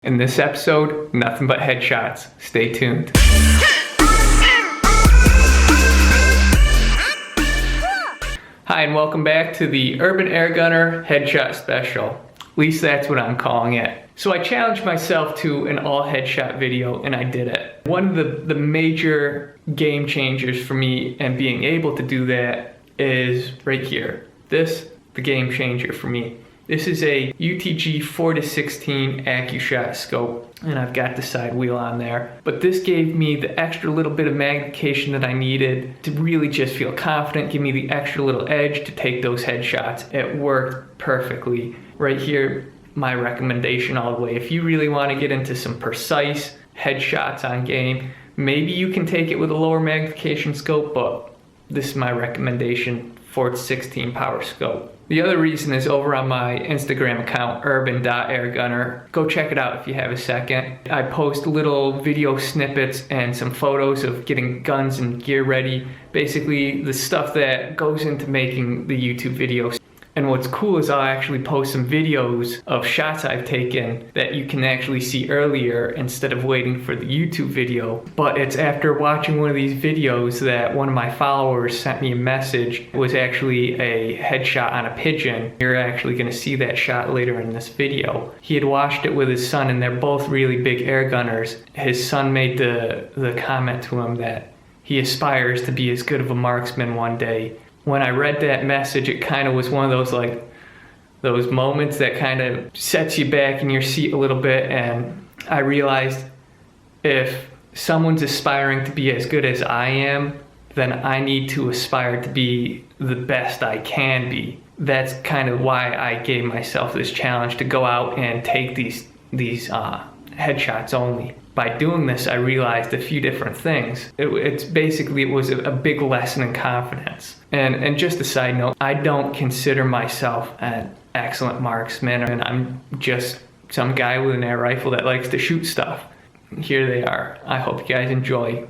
In this episode, nothing but headshots. Stay tuned. Hi, and welcome back to the Urban Air Gunner Headshot Special. At least that's what I'm calling it. So I challenged myself to an all headshot video, and I did it. One of the major game changers for me and being able to do that is right here. This, the game changer for me. This is a UTG 4-16 Accushot scope, and I've got the side wheel on there. But this gave me the extra little bit of magnification that I needed to really just feel confident, give me the extra little edge to take those headshots. It worked perfectly. Right here, my recommendation all the way. If you really want to get into some precise headshots on game, maybe you can take it with a lower magnification scope, but this is my recommendation, 4-16 power scope. The other reason is over on my Instagram account, urban.airgunner. Go check it out if you have a second. I post little video snippets and some photos of getting guns and gear ready. Basically the stuff that goes into making the YouTube videos. And what's cool is I'll actually post some videos of shots I've taken that you can actually see earlier instead of waiting for the YouTube video. But it's after watching one of these videos that one of my followers sent me a message. It was actually a headshot on a Pigeon. You're actually going to see that shot later in this video. He had watched it with his son, and they're both really big air gunners. His son made the comment to him that he aspires to be as good of a marksman one day. When I read that message, it kind of was one of those moments that kind of sets you back in your seat a little bit, and I realized if someone's aspiring to be as good as I am, then I need to aspire to be the best I can be. That's kind of why I gave myself this challenge to go out and take these headshots only. By doing this, I realized a few different things. It was a big lesson in confidence. And just a side note, I don't consider myself an excellent marksman, and I'm just some guy with an air rifle that likes to shoot stuff. Here they are. I hope you guys enjoy.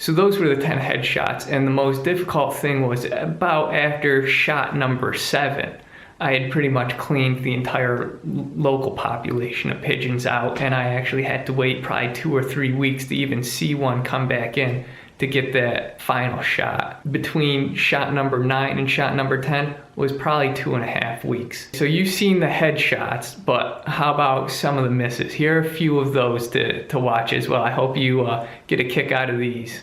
So those were the 10 headshots, and the most difficult thing was about after shot number 7. I had pretty much cleaned the entire local population of pigeons out, and I actually had to wait probably 2 or 3 weeks to even see one come back in to get that final shot. Between shot number 9 and shot number 10 was probably 2.5 weeks. So you've seen the headshots, but how about some of the misses? Here are a few of those to watch as well. I hope you get a kick out of these.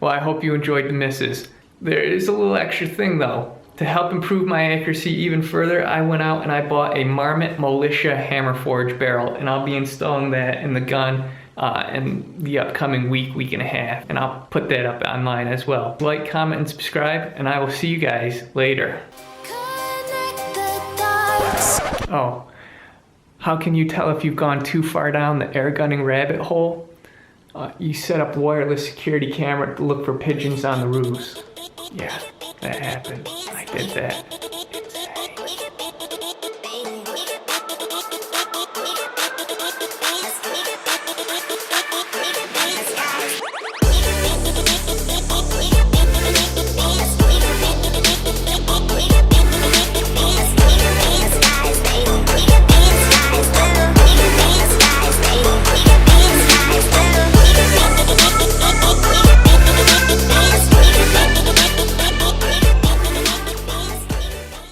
Well, I hope you enjoyed the misses. There is a little extra thing though. To help improve my accuracy even further, I went out and I bought a Marmot Militia Hammer Forge barrel, and I'll be installing that in the gun in the upcoming week and a half, and I'll put that up online as well. Like, comment, and subscribe, and I will see you guys later. Oh, how can you tell if you've gone too far down the air gunning rabbit hole? You set up wireless security camera to look for pigeons on the roofs. Yeah, that happened. I did that.